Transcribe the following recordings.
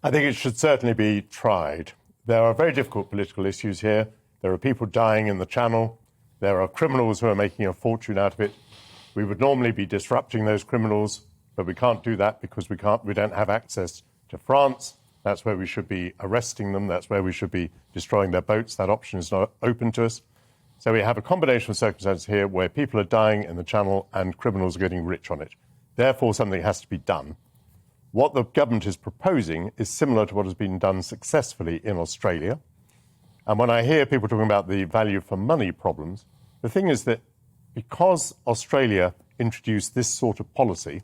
I think it should certainly be tried. There are very difficult political issues here. There are people dying in the Channel. There are criminals who are making a fortune out of it. We would normally be disrupting those criminals, but we can't do that because we don't have access to France. That's where we should be arresting them. That's where we should be destroying their boats. That option is not open to us. So we have a combination of circumstances here where people are dying in the Channel and criminals are getting rich on it. Therefore, something has to be done. What the government is proposing is similar to what has been done successfully in Australia. And when I hear people talking about the value for money problems, the thing is that because Australia introduced this sort of policy,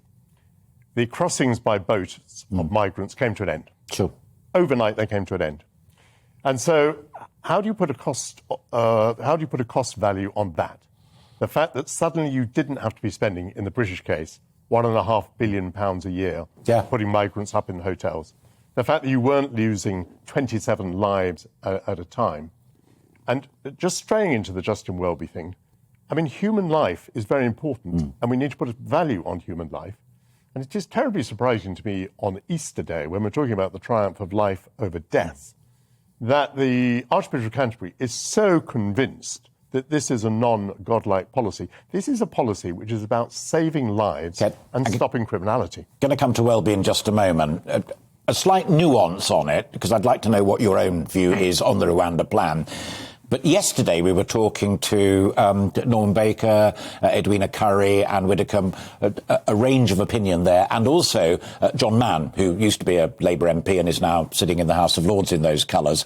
the crossings by boat of migrants came to an end. Sure. Overnight, they came to an end. And so how do you put a cost value on that? The fact that suddenly you didn't have to be spending, in the British case, £1.5 billion a year putting migrants up in hotels. The fact that you weren't losing 27 lives at a time. And just straying into the Justin Welby thing, I mean, human life is very important, and we need to put a value on human life. And it is terribly surprising to me on Easter Day, when we're talking about the triumph of life over death, that the Archbishop of Canterbury is so convinced that this is a non-godlike policy. This is a policy which is about saving lives and stopping criminality. Going to come to Welby in just a moment. A slight nuance on it, because I'd like to know what your own view is on the Rwanda plan. But yesterday we were talking to Norman Baker, Edwina Curry, Anne Widdecombe, a range of opinion there, and also John Mann, who used to be a Labour MP and is now sitting in the House of Lords in those colours.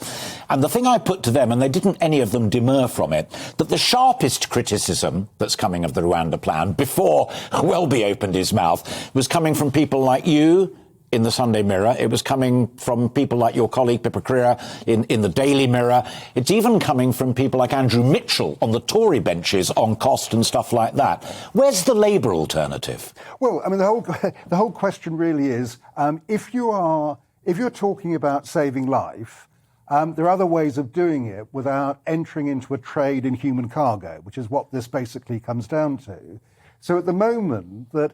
And the thing I put to them, and they didn't any of them demur from it, that the sharpest criticism that's coming of the Rwanda plan, before Welby opened his mouth, was coming from people like you, in the Sunday Mirror. It was coming from people like your colleague Pippa Crerar in the Daily Mirror. It's even coming from people like Andrew Mitchell on the Tory benches on cost and stuff like that. Where's the Labour alternative? Well, I mean, the whole question really is, if you're talking about saving life, there are other ways of doing it without entering into a trade in human cargo, which is what this basically comes down to. So at the moment that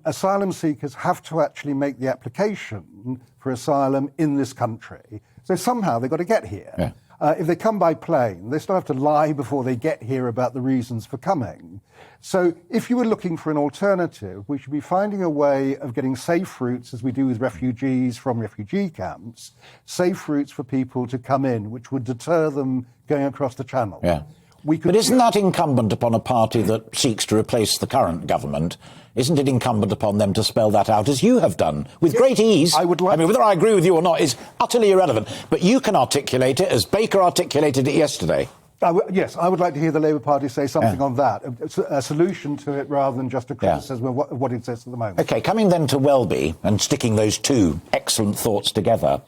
asylum seekers have to actually make the application for asylum in this country. So somehow they've got to get here. Yeah. If they come by plane, they still have to lie before they get here about the reasons for coming. So if you were looking for an alternative, we should be finding a way of getting safe routes, as we do with refugees from refugee camps, safe routes for people to come in, which would deter them going across the Channel. Yeah. But isn't that incumbent upon a party that seeks to replace the current government? Isn't it incumbent upon them to spell that out, as you have done, with great ease? I mean, whether I agree with you or not is utterly irrelevant. But you can articulate it as Baker articulated it yesterday. Yes, I would like to hear the Labour Party say something on that, a solution to it rather than just a criticism of what it says at the moment. OK, coming then to Welby and sticking those two excellent thoughts together.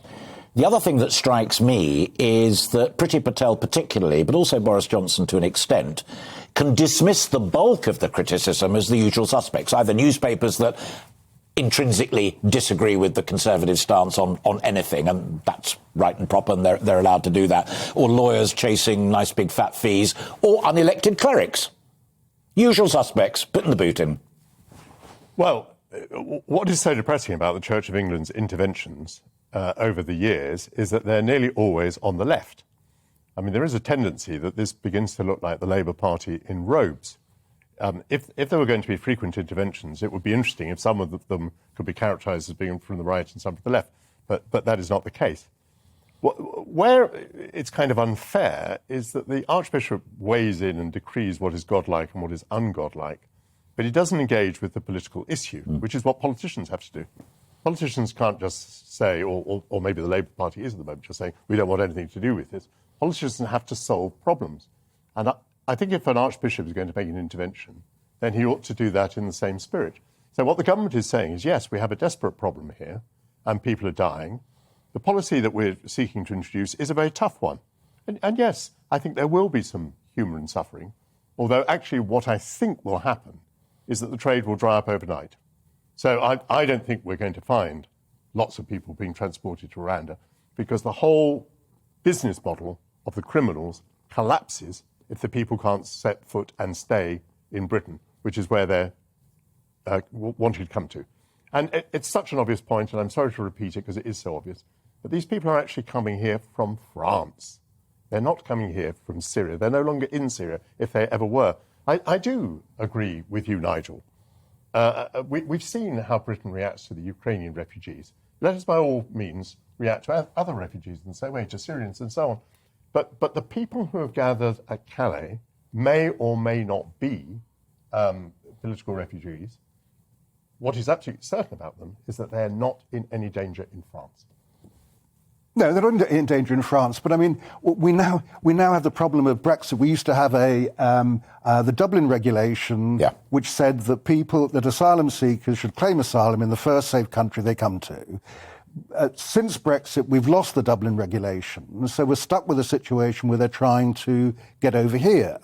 The other thing that strikes me is that Priti Patel particularly, but also Boris Johnson to an extent, can dismiss the bulk of the criticism as the usual suspects, either newspapers that intrinsically disagree with the Conservative stance on anything, and that's right and proper, and they're allowed to do that, or lawyers chasing nice big fat fees, or unelected clerics. Usual suspects, putting the boot in. Well, what is so depressing about the Church of England's interventions over the years is that they're nearly always on the left. I mean, there is a tendency that this begins to look like the Labour Party in robes. If there were going to be frequent interventions, it would be interesting if some of them could be characterised as being from the right and some from the left, but that is not the case. Where it's kind of unfair is that the Archbishop weighs in and decrees what is godlike and what is ungodlike, but he doesn't engage with the political issue, which is what politicians have to do. Politicians can't just say, or maybe the Labour Party is at the moment, just saying, we don't want anything to do with this. Politicians have to solve problems. And I think if an archbishop is going to make an intervention, then he ought to do that in the same spirit. So what the government is saying is, yes, we have a desperate problem here, and people are dying. The policy that we're seeking to introduce is a very tough one. And yes, I think there will be some humour in suffering, although actually what I think will happen is that the trade will dry up overnight. So I don't think we're going to find lots of people being transported to Rwanda, because the whole business model of the criminals collapses if the people can't set foot and stay in Britain, which is where they're wanting to come to. And it's such an obvious point, and I'm sorry to repeat it because it is so obvious, but these people are actually coming here from France. They're not coming here from Syria. They're no longer in Syria, if they ever were. I do agree with you, Nigel. We've seen how Britain reacts to the Ukrainian refugees. Let us, by all means, react to other refugees in the same way, to Syrians and so on. But the people who have gathered at Calais may or may not be political refugees. What is absolutely certain about them is that they're not in any danger in France. No, they're not in danger in France. But I mean, we now have the problem of Brexit. We used to have the Dublin regulation, which said that asylum seekers should claim asylum in the first safe country they come to. Since Brexit, we've lost the Dublin regulation, so we're stuck with a situation where they're trying to get over here.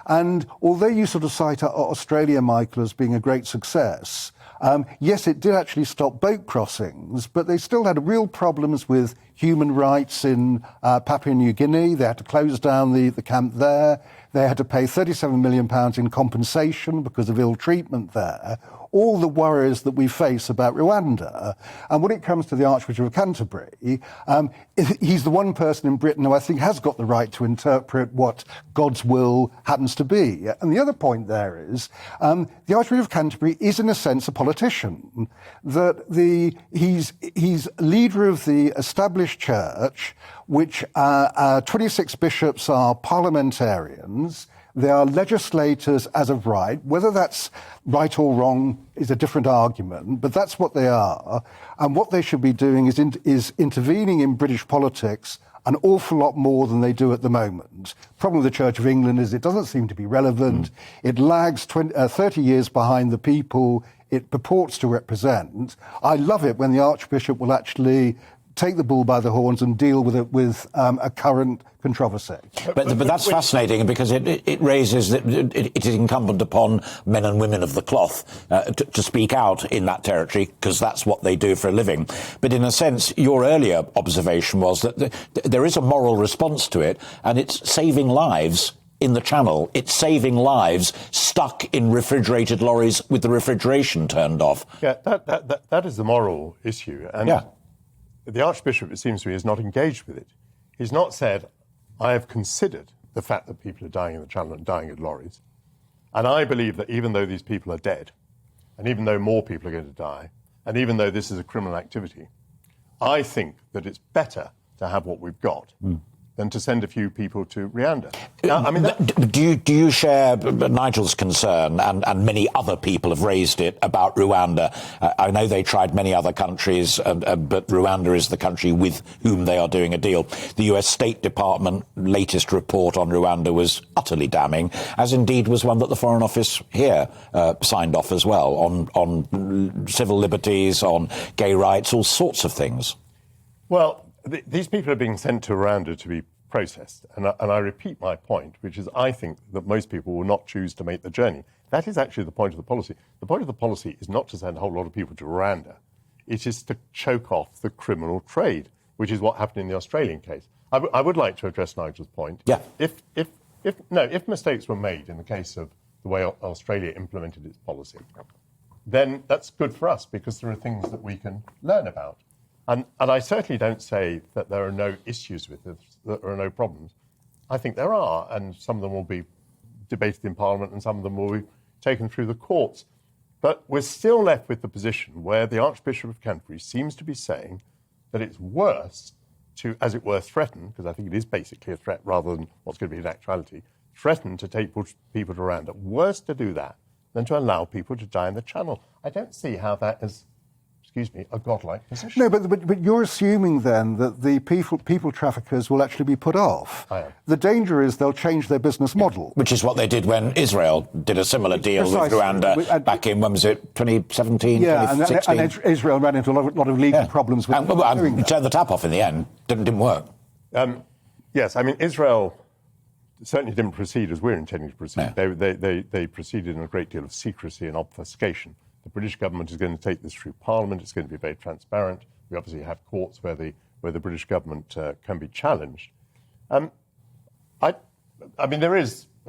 And although you sort of cite Australia, Michael, as being a great success, yes, it did actually stop boat crossings, but they still had real problems with human rights in Papua New Guinea. They had to close down the camp there. They had to pay £37 million in compensation because of ill treatment there. All the worries that we face about Rwanda. And when it comes to the Archbishop of Canterbury, he's the one person in Britain who I think has got the right to interpret what God's will happens to be. And the other point there is the Archbishop of Canterbury is in a sense a politician. That he's leader of the established church, which 26 bishops are parliamentarians. They are legislators as of right. Whether that's right or wrong is a different argument, but that's what they are. And what they should be doing is intervening in British politics an awful lot more than they do at the moment. The problem with the Church of England is it doesn't seem to be relevant. It lags 30 years behind the people it purports to represent. I love it when the Archbishop will actually take the bull by the horns and deal with it with a current controversy. But that's fascinating because it raises that it is incumbent upon men and women of the cloth to speak out in that territory because that's what they do for a living. But in a sense, your earlier observation was that there is a moral response to it, and it's saving lives in the Channel. It's saving lives stuck in refrigerated lorries with the refrigeration turned off. Yeah, that is the moral issue. And the Archbishop, it seems to me, is not engaged with it. He's not said, I have considered the fact that people are dying in the Channel and dying in lorries. And I believe that even though these people are dead, and even though more people are going to die, and even though this is a criminal activity, I think that it's better to have what we've got than to send a few people to Rwanda. Now, I mean, do you share Nigel's concern, and many other people have raised it, about Rwanda? I know they tried many other countries, but Rwanda is the country with whom they are doing a deal. The US State Department latest report on Rwanda was utterly damning, as indeed was one that the Foreign Office here signed off as well, on civil liberties, on gay rights, all sorts of things. Well, these people are being sent to Rwanda to be processed. And I repeat my point, which is I think that most people will not choose to make the journey. That is actually the point of the policy. The point of the policy is not to send a whole lot of people to Rwanda. It is to choke off the criminal trade, which is what happened in the Australian case. I would like to address Nigel's point. Yeah. If mistakes were made in the case of the way Australia implemented its policy, then that's good for us because there are things that we can learn about. And I certainly don't say that there are no issues with this, that there are no problems. I think there are, and some of them will be debated in Parliament and some of them will be taken through the courts. But we're still left with the position where the Archbishop of Canterbury seems to be saying that it's worse to, as it were, threaten, because I think it is basically a threat rather than what's going to be an actuality, threaten to take people to Rwanda. Worse to do that than to allow people to die in the Channel. I don't see how that is, a godlike position. No, but you're assuming then that the people traffickers will actually be put off. I am. The danger is they'll change their business model. Which is what they did when Israel did a similar deal with Rwanda back in, when was it, 2017, 2016? And Israel ran into a lot of legal problems with doing that. Turned the tap off in the end. Didn't work. Yes, I mean, Israel certainly didn't proceed as we're intending to proceed. No. They proceeded in a great deal of secrecy and obfuscation. The British government is going to take this through Parliament. It's going to be very transparent. We obviously have courts where the British government can be challenged. I mean, I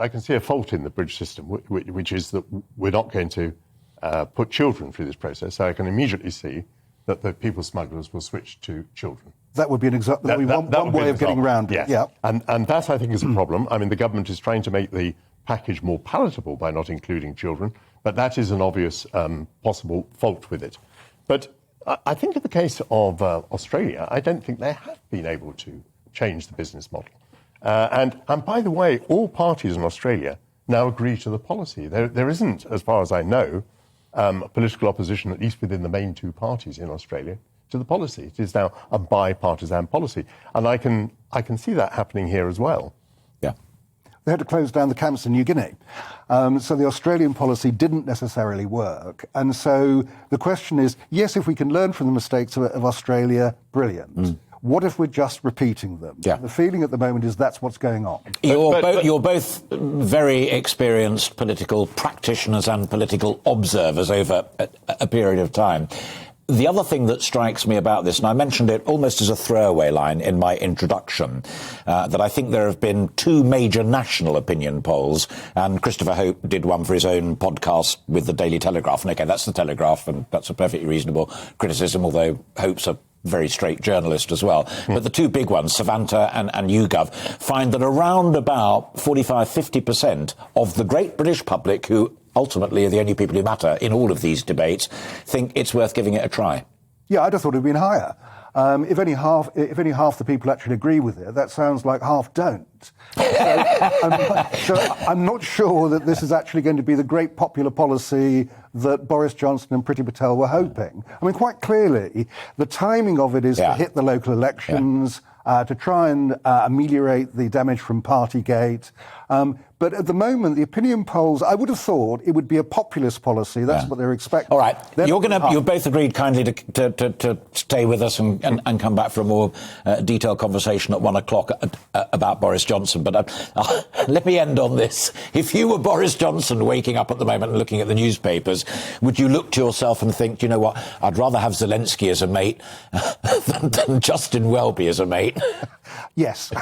can see a fault in the British system, which is that we're not going to put children through this process. So I can immediately see that the people smugglers will switch to children. That would be one way of getting around it. Yes. Yeah. And that, I think, is a problem. I mean, the government is trying to make the package more palatable by not including children, but that is an obvious possible fault with it. But I think in the case of Australia, I don't think they have been able to change the business model. And by the way, all parties in Australia now agree to the policy. There isn't, as far as I know, political opposition, at least within the main two parties in Australia, to the policy. It is now a bipartisan policy. And I can see that happening here as well. Yeah. They had to close down the camps in New Guinea. So the Australian policy didn't necessarily work. And so the question is, yes, if we can learn from the mistakes of Australia, brilliant. What if we're just repeating them? Yeah. The feeling at the moment is that's what's going on. You're both very experienced political practitioners and political observers over a period of time. The other thing that strikes me about this, and I mentioned it almost as a throwaway line in my introduction, that I think there have been two major national opinion polls, and Christopher Hope did one for his own podcast with the Daily Telegraph. And okay, that's the Telegraph, and that's a perfectly reasonable criticism, although Hope's a very straight journalist as well. But the two big ones, Savanta and YouGov, find that around about 45-50% of the great British public, who ultimately are the only people who matter in all of these debates, think it's worth giving it a try. Yeah, I'd have thought it would have been higher. If only half the people actually agree with it, that sounds like half don't. So I'm not sure that this is actually going to be the great popular policy that Boris Johnson and Priti Patel were hoping. I mean, quite clearly, the timing of it is to hit the local elections, to try and ameliorate the damage from Partygate. But at the moment, the opinion polls, I would have thought it would be a populist policy. That's what they're expecting. All right. You've both agreed kindly to stay with us and come back for a more detailed conversation at 1 o'clock about Boris Johnson. But let me end on this. If you were Boris Johnson waking up at the moment and looking at the newspapers, would you look to yourself and think, you know what, I'd rather have Zelensky as a mate than Justin Welby as a mate? Yes.